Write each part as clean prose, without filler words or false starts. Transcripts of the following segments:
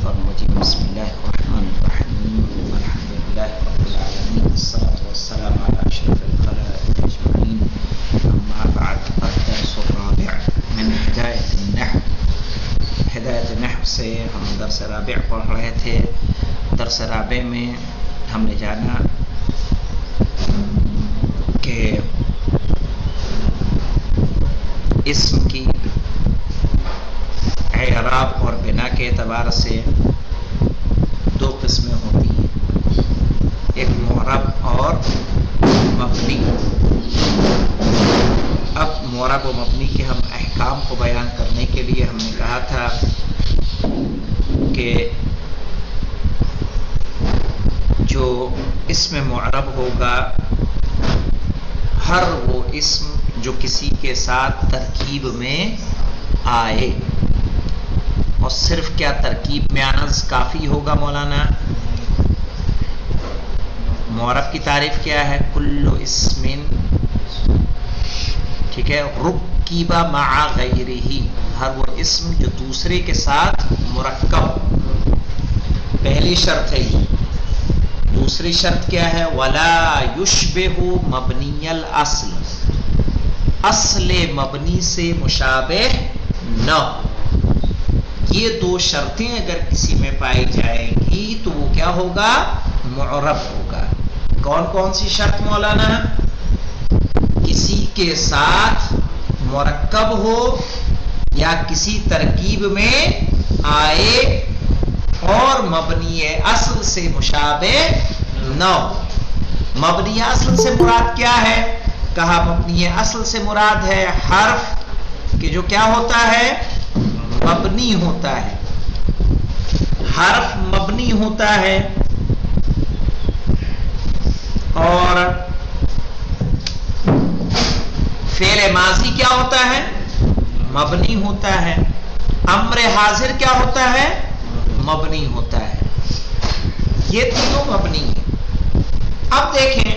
الشیطان الرجیم بسم اللہ الرحمن الرحیم الحمدللہ رب العالمین والصلاة والسلام علی اشرف الخلائق اجمعین اما بعد الدرس الرابع من ہدایت النحو. ہدایت نحو سے ہم درس رابع پڑھ رہے تھے. درس رابع میں ہم نے جانا کہ اسم کی اعراب اور بنا کے اعتبار سے دو قسمیں ہوتی ہیں، ایک معرب اور مبنی. اب معرب و مبنی کے ہم احکام کو بیان کرنے کے لیے ہم نے کہا تھا کہ جو اسم معرب ہوگا ہر وہ اسم جو کسی کے ساتھ ترکیب میں آئے، اور صرف کیا ترکیب میں آنا کافی ہوگا مولانا؟ معرب کی تعریف کیا ہے؟ کل اسم، ٹھیک ہے، رکب مع غیرہ، ہر وہ اسم جو دوسرے کے ساتھ مرکب. پہلی شرط ہے یہ. دوسری شرط کیا ہے؟ ولا یشبہ مبنی الاصل، اصل مبنی سے مشابہ نہ. یہ دو شرطیں اگر کسی میں پائی جائیں گی تو وہ کیا ہوگا؟ معرب ہوگا. کون کون سی شرط مولانا؟ کسی کے ساتھ مرکب ہو یا کسی ترکیب میں آئے اور مبنی اصل سے مشابہ نہ ہو. مبنی اصل سے مراد کیا ہے؟ کہا مبنی اصل سے مراد ہے حرف کہ جو کیا ہوتا ہے؟ مبنی ہوتا ہے. حرف مبنی ہوتا ہے اور فعل ماضی کیا ہوتا ہے؟ مبنی ہوتا ہے. امر حاضر کیا ہوتا ہے؟ مبنی ہوتا ہے. یہ تینوں مبنی ہیں. اب دیکھیں،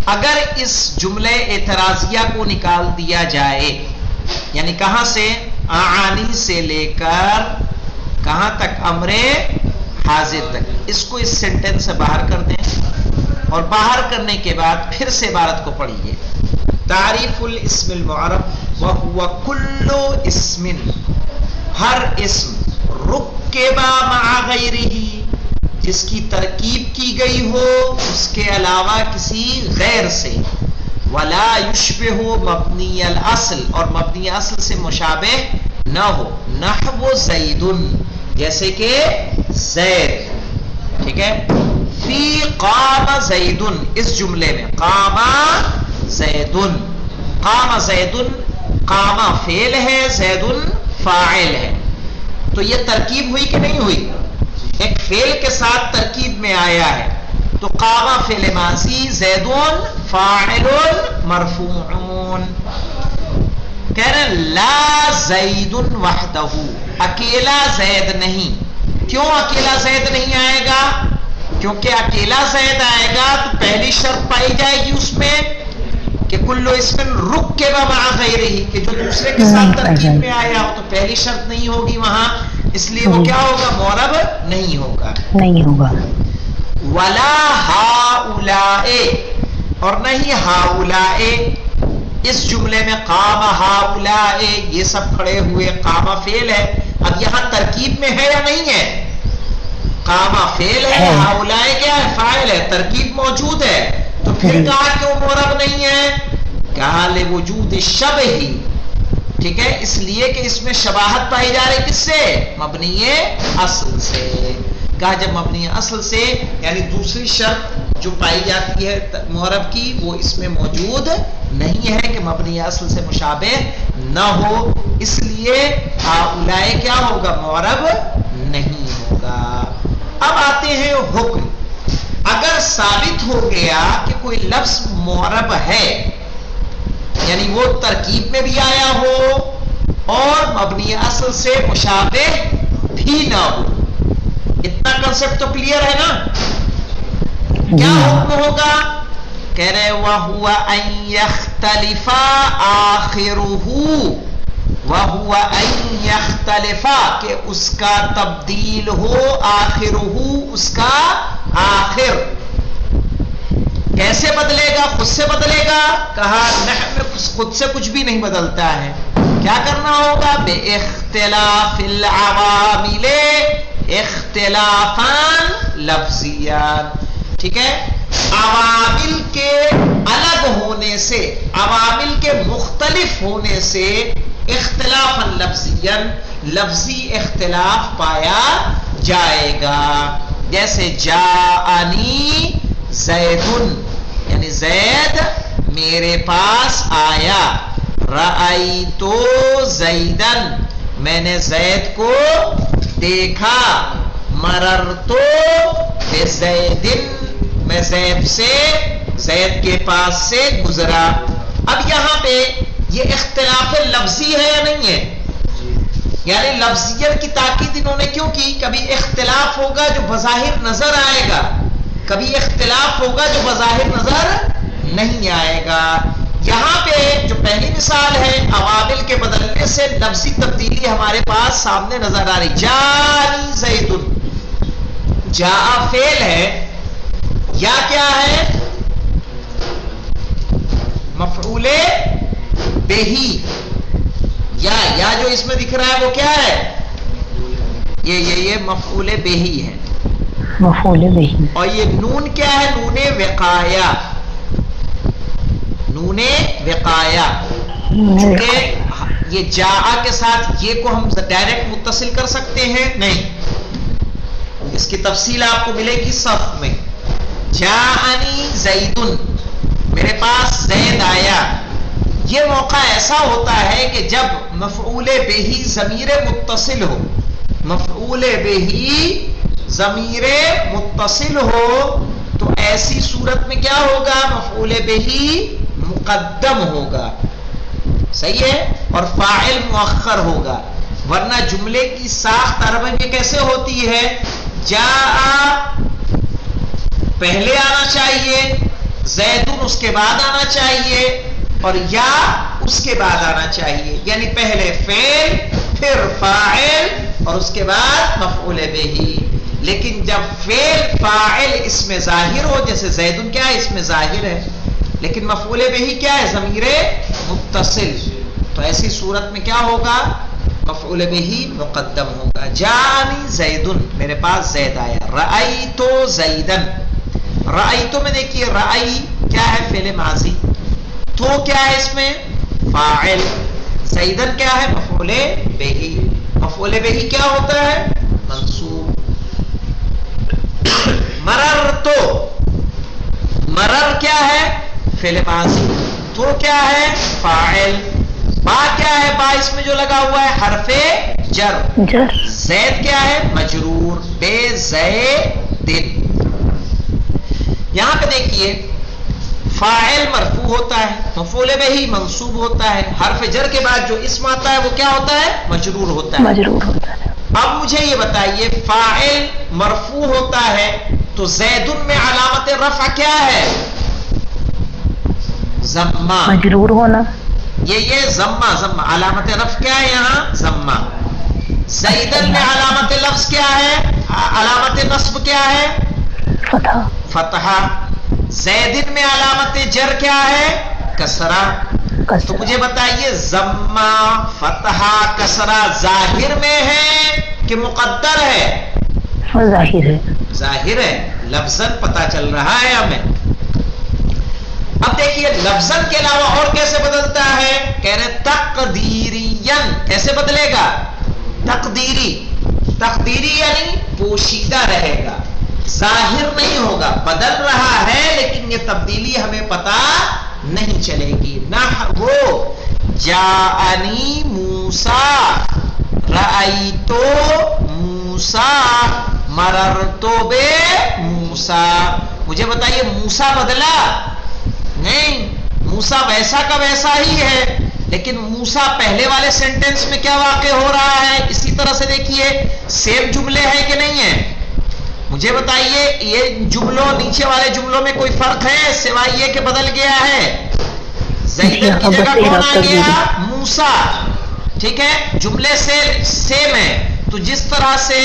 اگر اس جملے اعتراضیہ کو نکال دیا جائے، یعنی کہاں سے؟ اعانی سے لے کر کہاں تک؟ امر حاضر تک. اس کو اس سینٹنس سے باہر کر دیں اور باہر کرنے کے بعد پھر سے عبارت کو پڑھیے. تعریف الاسم المعرب وهو كل اسم، ہر اسم رکب مع غیرہ، جس کی ترکیب کی گئی ہو اس کے علاوہ کسی غیر سے. ولا یشبہ مبنی الاصل، اور مبنی اصل سے مشابہ نہ ہو. نحو زید، جیسے کہ زید، ٹھیک ہے. فی قام زید، اس جملے میں قام زید، قام زید، قام فعل ہے، زید فاعل ہے. تو یہ ترکیب ہوئی کہ نہیں ہوئی؟ ایک فعل کے ساتھ ترکیب میں آیا ہے. تو قام فعل ماضی، زید فاعل مرفوع. کہہ رہے ہیں لا زید وحدہ، اکیلا زید نہیں. کیوں اکیلا زید نہیں آئے گا؟ کیونکہ اکیلا زید آئے گا تو پہلی شرط پائی جائے گی اس میں کہ کل اسم رکب مع غیرہ، کہ جو دوسرے کے ساتھ ترکیب میں آیا ہو. تو پہلی شرط نہیں ہوگی وہاں، اس لیے وہ کیا ہوگا؟ معرب نہیں ہوگا. نہیں ہوگا. ولا ہؤلاء، اور نہیں ہؤلاء. اس جملے میں قام ہؤلاء، یہ سب کھڑے ہوئے، قام فعل ہے. اب یہاں ترکیب میں ہے یا نہیں ہے؟ قام فعل ہے، ہؤلاء کیا ہے؟ فاعل ہے. ترکیب موجود ہے، تو پھر کہا کیوں معرب نہیں ہے؟ کہا لوجود الشبہ، ٹھیک ہے، اس لیے کہ اس میں شباہت پائی جا رہی کس سے؟ مبنی اصل سے. کہا جب مبنی اصل سے یعنی دوسری شرط جو پائی جاتی ہے معرب کی وہ اس میں موجود نہیں ہے کہ مبنی اصل سے مشابہ نہ ہو، اس لیے ہؤلاء کیا ہوگا؟ معرب نہیں ہوگا. اب آتے ہیں حکم. اگر ثابت ہو گیا کہ کوئی لفظ معرب ہے، یعنی وہ ترکیب میں بھی آیا ہو اور مبنی اصل سے مشابہ بھی نہ ہو، اتنا کنسپٹ تو کلیئر ہے نا؟ کیا حکم ہوگا؟ کہہ رہے وَهُوَ أَن يَخْتَلِفَ آخِرُهُ وَهُوَ أَن يَخْتَلِفَ کہ اس کا تبدیل ہو آخرہ اس کا آخر. کیسے بدلے گا؟ خود سے بدلے گا؟ کہا نحو میں خود سے کچھ بھی نہیں بدلتا ہے. کیا کرنا ہوگا؟ بِاِخْتِلَافِ الْعَوَامِلِ اختلافاً لفظیان. ٹھیک ہے، عوامل کے الگ ہونے سے، عوامل کے مختلف ہونے سے اختلافاً لفظیاً لفظی اختلاف پایا جائے گا. جیسے جاءنی زیدن یعنی زید میرے پاس آیا، رأیت زیدن میں نے زید کو دیکھا، مررت بزیدن میں زید سے زید کے پاس سے گزرا. اب یہاں پہ یہ اختلاف لفظی ہے یا نہیں ہے؟ یعنی لفظیت کی تاکید انہوں نے کیوں کی؟ کبھی اختلاف ہوگا جو بظاہر نظر آئے گا، کبھی اختلاف ہوگا جو بظاہر نظر نہیں آئے گا. یہاں پہ جو پہلی مثال ہے عوامل کے بدلنے سے لفظی تبدیلی ہمارے پاس سامنے نظر آ رہی. جانی زیدن، جا فعل ہے یا کیا ہے؟ مفعول بہی. یا جو اس میں دکھ رہا ہے وہ کیا ہے؟ یہ مفعول بہی ہے، مفعول بہی. اور یہ نون کیا ہے؟ نون وقایا. نون وقایا چونکہ یہ جاء کے ساتھ یہ کو ہم ڈائریکٹ متصل کر سکتے ہیں نہیں، اس کی تفصیل آپ کو ملے گی صف میں. جاءنی زیدن میرے پاس زید آیا. یہ موقع ایسا ہوتا ہے کہ جب مفعول بہی ضمیر متصل ہو، مفعول بہی ضمیر متصل ہو تو ایسی صورت میں کیا ہوگا؟ مفعول بہی مقدم ہوگا، صحیح ہے، اور فاعل مؤخر ہوگا. ورنہ جملے کی ساخت عربی میں کیسے ہوتی ہے؟ جاء پہلے آنا چاہیے، زیدن اس کے بعد آنا چاہیے، اور یا اس کے بعد آنا چاہیے. یعنی پہلے فعل پھر فاعل اور اس کے بعد مفعول بہی. لیکن جب فعل فاعل اس میں ظاہر ہو، جیسے زیدن کیا ہے؟ اس میں ظاہر ہے، لیکن مفعول بہی کیا ہے؟ ضمیر متصل. تو ایسی صورت میں کیا ہوگا؟ مفعول بہی مقدم ہوگا. جانی زیدن میرے پاس زید آیا. رأیت زیدن، رأیت میں دیکھیے رأی کیا ہے؟ فعل ماضی. تو کیا ہے اس میں؟ فاعل. زیدن کیا ہے؟ مفعول بہی. مفعول بہی کیا ہوتا ہے؟ منصوب. مررتو، مرر کیا ہے؟ فعل ماضی. تو کیا ہے؟ فاعل. با کیا ہے؟ با اس میں جو لگا ہوا ہے حرف جر. زید کیا ہے؟ مجرور بے زیدن. یہاں پہ دیکھیے فاعل مرفوع ہوتا ہے، مفعول بہی منصوب ہوتا ہے، حرف جر کے بعد جو اسم آتا ہے وہ کیا ہوتا ہے؟ مجرور ہوتا ہے. مجرور ہوتا ہے. اب مجھے یہ بتائیے فاعل مرفوع ہوتا ہے تو زیدن میں علامت رفع کیا ہے؟ ضمہ. مجرور ہونا. یہ ضمہ علامت رفع کیا ہے یہاں؟ ضمہ. زیدن میں علامت لفظ کیا ہے؟ علامت نصب کیا ہے؟ فتح. فتحہ. زیدن میں علامت جر کیا ہے؟ کسرہ. تو مجھے بتائیے ضمہ فتحہ کسرہ ظاہر میں ہے کہ مقدر ہے؟ ظاہر ہے. ظاہر ہے، لفظاً پتہ چل رہا ہے ہمیں. اب دیکھیے لفظاً کے علاوہ اور کیسے بدلتا ہے؟ کہہ رہے تقدیریاً. کیسے بدلے گا؟ تقدیری. تقدیری یعنی پوشیدہ رہے گا، ظاہر نہیں ہوگا. بدل رہا ہے لیکن یہ تبدیلی ہمیں پتہ نہیں چلے گی. نہ وہ جاءنی موسیٰ، رأیت موسیٰ، مررت بے موسیٰ. مجھے بتائیے موسیٰ بدلا نہیں، موسیٰ ویسا کا ویسا ہی ہے، لیکن موسیٰ پہلے والے سینٹینس میں کیا واقع ہو رہا ہے؟ اسی طرح سے دیکھیے سیم جملے ہیں کہ نہیں ہیں؟ مجھے بتائیے یہ جملوں نیچے والے جملوں میں کوئی فرق ہے سوائے یہ کہ بدل گیا ہے؟ زیدن کی جگہ کون آ گیا؟ موسیٰ. ٹھیک ہے، جملے سے سیم ہے. تو جس طرح سے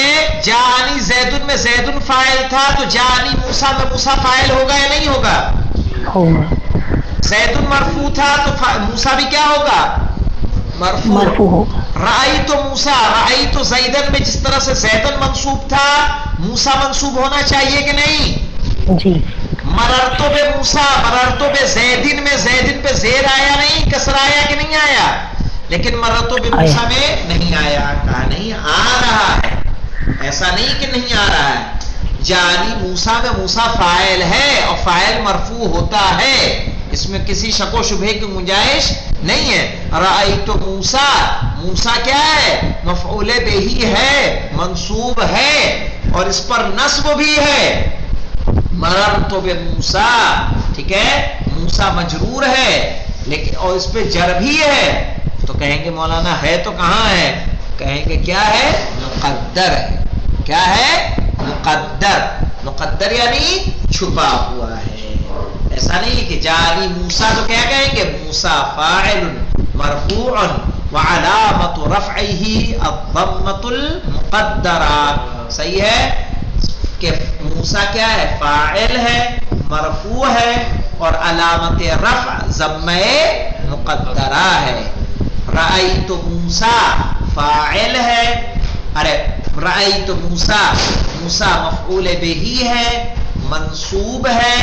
جاءنی زیدن میں زیدن فاعل تھا تو جاءنی موسیٰ میں موسیٰ فاعل ہوگا یا نہیں ہوگا؟ ہوگا. زیدن مرفوع تھا تو موسیٰ بھی کیا ہوگا؟ مرفوع ہوگا. رأیت موسیٰ، رأیت زیدن میں جس طرح سے زیدن منصوب تھا موسیٰ منصوب ہونا چاہیے کہ نہیں؟ جی. مررت بے موسیٰ، مررت بے زیدن میں زیدن پہ زیر آیا نہیں، کسر آیا کہ نہیں آیا؟ لیکن مررت بے موسیٰ میں نہیں آیا. کہا نہیں آ رہا ہے، ایسا نہیں کہ نہیں آ رہا ہے. جانی موسیٰ میں موسیٰ فاعل ہے اور فاعل مرفوع ہوتا ہے، اس میں کسی شک و شبہ کی گنجائش نہیں ہے. رأیت موسیٰ، موسیٰ کیا ہے؟ مفعول بہ ہے، منصوب ہے اور اس پر نصب بھی ہے. مررت بموسیٰ، ٹھیک ہے، موسیٰ مجرور ہے لیکن اور اس پہ جر بھی ہے. تو کہیں گے مولانا ہے تو کہاں ہے؟ کہیں گے کیا ہے؟ مقدر ہے. کیا ہے؟ مقدر. مقدر یعنی چھپا ہوا ہے. ایسا نہیں کہ جاری موسیٰ تو کیا کہیں گے؟ موسیٰ فاعل مرفوع وعلامت رفعہ الضمۃ المقدرہ. صحیح ہے کہ موسیٰ کیا ہے؟ فاعل ہے، مرفوع ہے اور علامت رفع ضمہ مقدرہ ہے. رأیت موسیٰ فاعل ہے، ارے رأیت موسیٰ، موسیٰ مفعول بہ ہے، منصوب ہے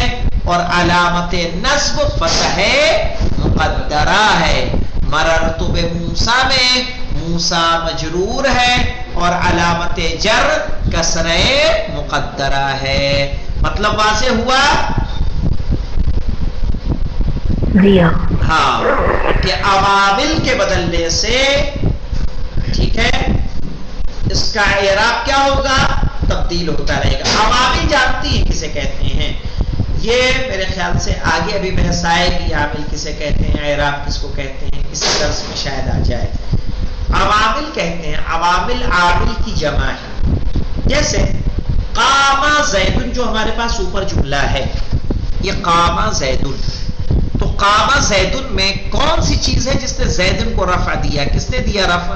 اور علامت نصب فتح مقدرہ ہے. مررت بموسیٰ میں موسیٰ مجرور ہے اور علامت جر کسر مقدرہ ہے. مطلب واضح ہوا؟ ہاں، کہ عوامل کے بدلنے سے، ٹھیک ہے، اس کا اعراب کیا ہوگا؟ تبدیل ہوتا رہے گا. عوامل جانتی ہیں کسے کہتے ہیں؟ یہ میرے خیال سے آگے ابھی بحث آئے گی عامل کسے کہتے ہیں، اعراب کس کو کہتے ہیں، اسی درس میں شاید آ جائے. عوامل کہتے ہیں، عوامل عامل کی جمع ہے. جیسے قام زیدن جو ہمارے پاس اوپر جملہ ہے، یہ قام زیدن، تو قام زیدن میں کون سی چیز ہے جس نے زیدن کو رفع دیا؟ کس نے دیا رفع؟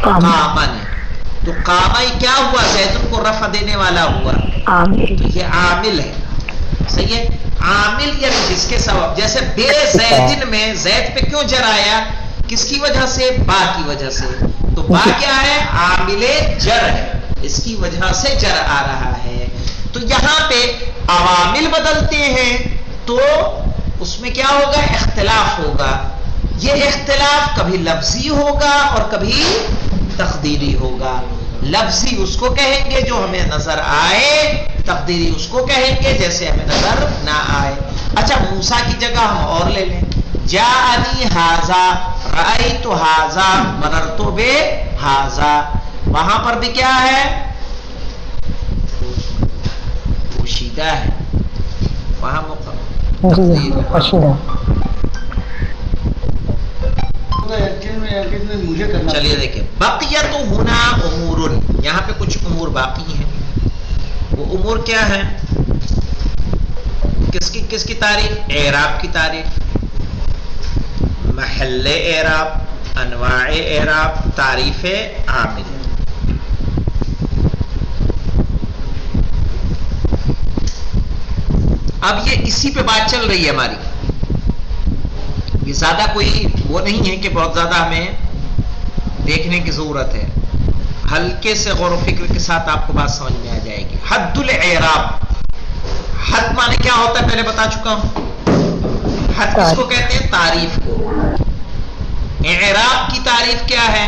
قام نے. تو قام کیا ہوا؟ زیدن کو رفع دینے والا ہوا. تو یہ عامل ہے. صحیح ہے. عامل یعنی جس کے سبب، جیسے بے زیدن میں زید پہ کیوں جر آیا؟ کس کی وجہ سے؟ با کی وجہ سے. تو با کیا ہے؟ عامل جر ہے، اس کی وجہ سے جر آ رہا ہے. تو یہاں پہ عوامل بدلتے ہیں تو اس میں کیا ہوگا؟ اختلاف ہوگا. یہ اختلاف کبھی لفظی ہوگا اور کبھی تقدیری ہوگا. لفظی اس کو کہیں گے جو ہمیں نظر آئے، تقدیری اس کو کہیں گے جیسے ہمیں نظر نہ آئے. اچھا، موسیٰ کی جگہ ہم اور لے لیں. جاءنی ھذا، رأیت ھذا، مررت بھذا. وہاں پر بھی کیا ہے؟ پوشیدہ ہے. وہاں چلیے دیکھیں، بقیت ہونا امور، یہاں پہ کچھ امور باقی ہیں. وہ امور کیا ہیں؟ کس کی تعریف؟ اعراب کی تعریف، محل اعراب، انواع اعراب، تعریف عامل. اب یہ اسی پہ بات چل رہی ہے ہماری. یہ زیادہ کوئی وہ نہیں ہے کہ بہت زیادہ ہمیں دیکھنے کی ضرورت ہے. ہلکے سے غور و فکر کے ساتھ آپ کو بات سمجھ میں آ جائے گی. حد الاعراب، حد معنی کیا ہوتا ہے پہلے بتا چکا ہوں. حد کس کو کہتے ہیں؟ تعریف کو. اعراب کی تعریف کیا ہے؟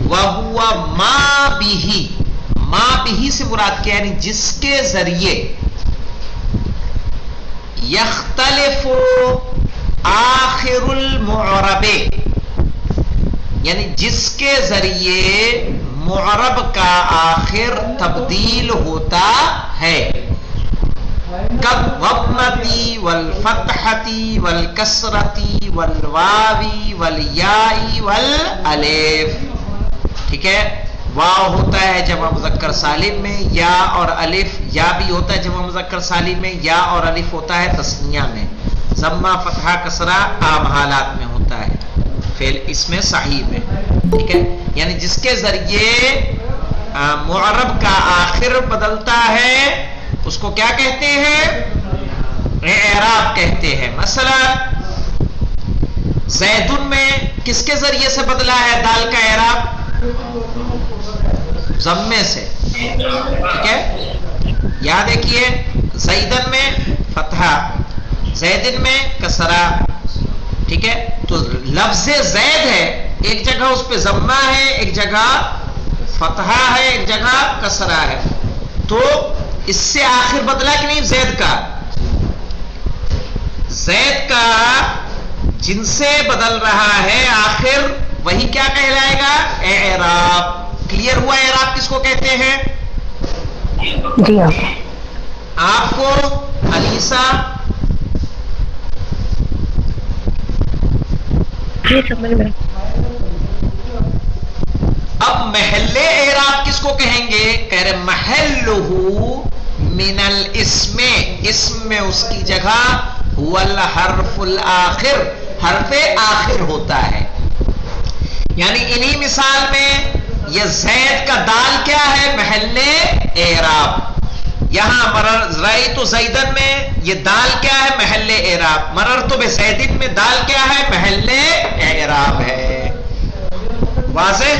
وَهُوَ مَا بِهِ، ما بِهِ سے مراد کیا ہے؟ یعنی جس کے ذریعے یختلف آخر المعرب، یعنی جس کے ذریعے معرب کا آخر تبدیل ہوتا ہے. کالضمتی والفتحتی والکسرتی والواوی والیائی والالف. ٹھیک ہے، واو ہوتا ہے جمع مذکر سالم میں، یا اور الف، یا بھی ہوتا ہے جمع مذکر سالم میں، یا اور الف ہوتا ہے تثنیہ میں. ضمہ فتحہ کسرہ عام حالات میں ہوتا ہے، فعل اس میں صحیح میں. ٹھیک ہے، یعنی جس کے ذریعے معرب کا آخر بدلتا ہے اس کو کیا کہتے ہیں؟ اعراب کہتے ہیں. مثلا زیدن میں کس کے ذریعے سے بدلا ہے دال کا اعراب؟ ضمے سے. ٹھیک ہے، یاد دیکھیے زیدن میں فتحہ، زیدن میں کسرہ. ٹھیک ہے، تو لفظ زید ہے، ایک جگہ اس پہ ضمہ ہے، ایک جگہ فتحہ ہے، ایک جگہ کسرہ ہے. تو اس سے آخر بدلا کہ نہیں زید کا؟ زید کا جن سے بدل رہا ہے آخر، وہی کیا کہلائے گا؟ اعراب. کلیئر ہوا اعراب کس کو کہتے ہیں؟ جی آپ کو علیسا سمجھ میں. اب محل اعراب کس کو کہیں گے؟ کہہ رہے محلہ من الاسم، اسم میں اس کی جگہ هو الحرف الاخر، حرف آخر ہوتا ہے. یعنی انہی مثال میں یہ زید کا دال کیا ہے؟ محل اعراب. یہاں رأیت زیدن میں یہ دال کیا ہے؟ محل اعراب. مررت بزیدن میں دال کیا ہے؟ محل اعراب ہے. واضح؟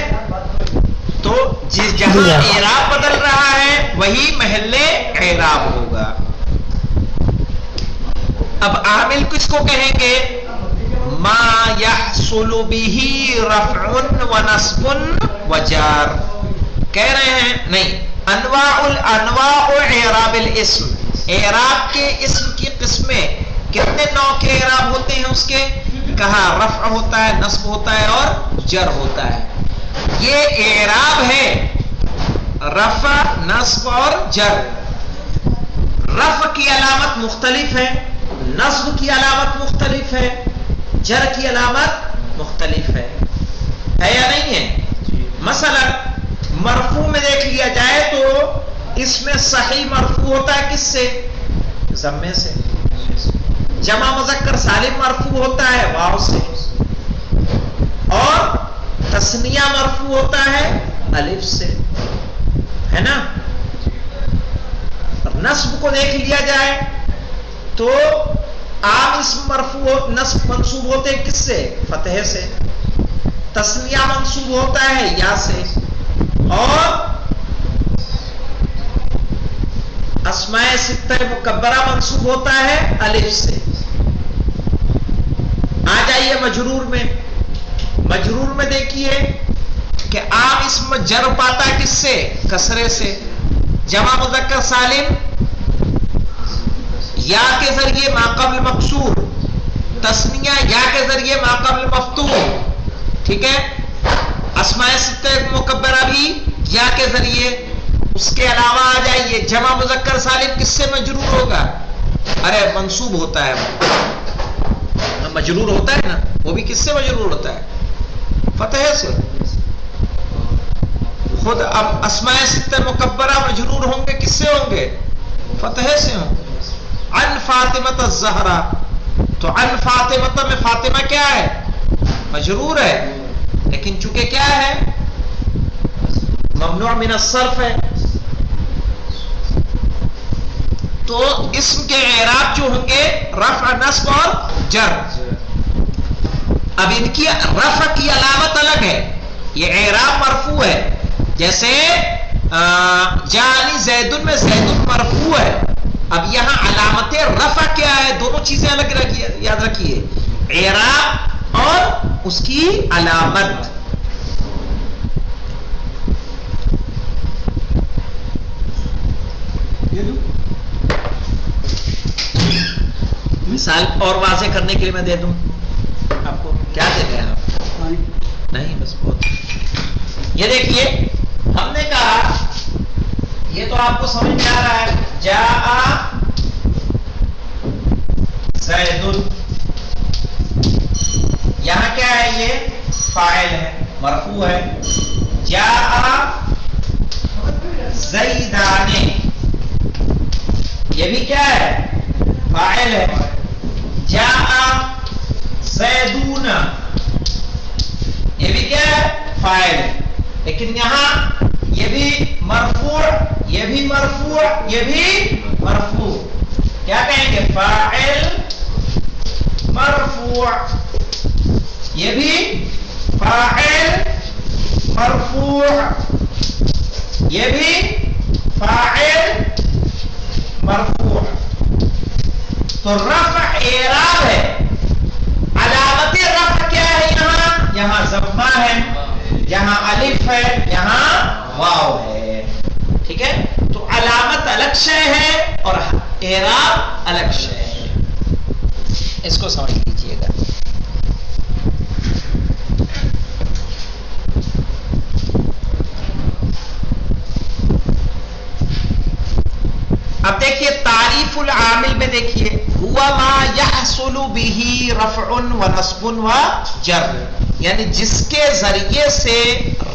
تو جس جہاں اعراب بدل رہا ہے وہی محل اعراب ہوگا. اب عامل کس کو کہیں گے؟ ما يحصل به رفع ونصب وجار. کہہ رہے ہیں نہیں، انواع اعراب الاسم، اعراب کے اسم کی قسمیں کتنے نوع کے اعراب ہوتے ہیں اس کے؟ کہا رفع ہوتا ہے، نصب ہوتا ہے اور جر ہوتا ہے. یہ اعراب ہے رفع، نصب اور جر. رفع کی علامت مختلف ہے، نصب کی علامت مختلف ہے، جر کی علامت مختلف ہے یا نہیں ہے؟ مثلا مرفوع میں دیکھ لیا جائے تو اس میں صحیح مرفوع ہوتا ہے کس سے؟ ضمے سے. جمع مذکر سالم مرفوع ہوتا ہے واو سے، اور تثنیہ مرفوع ہوتا ہے الف سے، ہے نا. نصب کو دیکھ لیا جائے تو عام اسم مرفوع نصب منصوب ہوتے کس سے؟ فتحے سے. تثنیہ منصوب ہوتا ہے یا سے، اور اسماء ستہ مکبرہ منصوب ہوتا ہے الف سے. آ جائیے مجرور میں. مجرور میں دیکھیے کہ عام اسم جر پاتا ہے کس سے؟ کسرے سے. جمع مذکر سالم یا کے ذریعے ما قبل مکسور، تثنیہ یا کے ذریعے ما قبل مفتوح. ٹھیک ہے، اسماء ستہ مکبرہ بھی یا کے ذریعے. اس کے علاوہ آ جائیے جمع مذکر سالم کس سے مجرور ہوگا؟ ارے منصوب ہوتا ہے، مجرور ہوتا ہے نا، وہ بھی کس سے مجرور ہوتا ہے؟ فتح سے. خود اب اسماء ستہ مکبرہ مجرور ہوں گے کس سے ہوں گے؟ فتح سے ہوں گے. عن فاطمہ الزہرا، تو عن فاطمہ میں فاطمہ کیا ہے؟ مجرور ہے، لیکن چونکہ کیا ہے؟ ممنوع من الصرف ہے. تو اسم کے اعراب جو ہوں گے رفع، نصب اور جر. اب ان کی رفع کی علامت الگ ہے، یہ اعراب مرفوع ہے. جیسے جانی زیدن میں زیدن مرفوع ہے. اب یہاں علامت رفع کیا ہے؟ دونوں چیزیں الگ رکھیے، یاد رکھیے، اعراب اور اس کی علامت. مثال اور واضح کرنے کے لیے میں دے دوں آپ کو. کیا دے رہے ہیں آپ؟ نہیں بس بہت. یہ دیکھیے ہم نے کہا، یہ تو آپ کو سمجھ میں آ رہا ہے، جاء زید. یہاں کیا ہے؟ یہ فاعل ہے، مرفوع ہے. جاء زیدان، یہ بھی کیا ہے؟ فاعل ہے. جاء زیدون، یہ بھی کیا ہے؟ فاعل ہے. لیکن یہاں یہ بھی مرفوع، یہ بھی مرفوع، یہ بھی مرفوع. کیا کہیں گے؟ فاعل مرفوع، یہ بھی فاعل مرفوع، یہ بھی فاعل مرفوع. تو رفع اعراب ہے. علامت رفع کیا ہے؟ یہاں ضمہ ہے، یہاں الف ہے، یہاں واو ہے. ٹھیک ہے؟ تو علامت الگ شے ہے اور اعراب الگ شے ہے. اس کو سمجھ لیجیے گا. اب دیکھیے تعریف العامل میں دیکھیے، ہوا ما یحصل به رفع و نصب و جر، یعنی جس کے ذریعے سے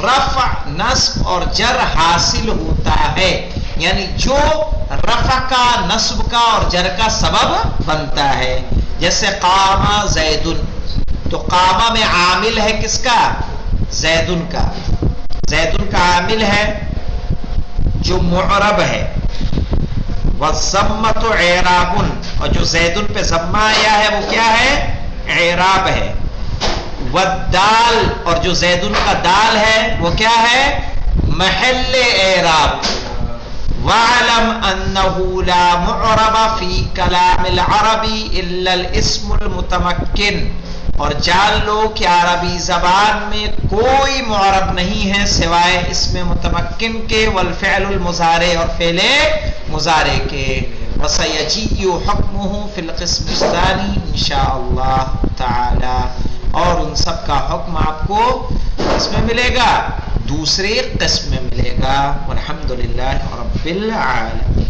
رفع، نصب اور جر حاصل ہوتا ہے، یعنی جو رفع کا، نصب کا اور جر کا سبب بنتا ہے. جیسے قام زید، تو قام میں عامل ہے کس کا؟ زیدن کا. زیدن کا عامل ہے جو معرب ہے. والضمۃ اعراب، اور جو زیدن پہ ضمہ آیا ہے وہ کیا ہے؟ اعراب ہے. والدال، اور جو زیدن کا دال ہے وہ کیا ہے؟ محل اعراب. وَاعْلَمْ أَنَّهُ لَا مُعْرَبَ فِي كَلَامِ الْعَرَبِ إِلَّا الْإِسْمُ الْمُتَمَكِّنُ، اور جان لو کہ عربی زبان میں کوئی معرب نہیں ہے سوائے اسم متمکن کے، والفعل المضارع، اور فعل مضارع کے. وَسَيَجِيءُ حُكْمُهُ فِي الْقِسْمِ الثَّانِي انشاءاللہ تعالی، اور ان سب کا حکم آپ کو اس میں ملے گا، دوسرے قسم میں ملے گا. والحمدللہ رب العالمین.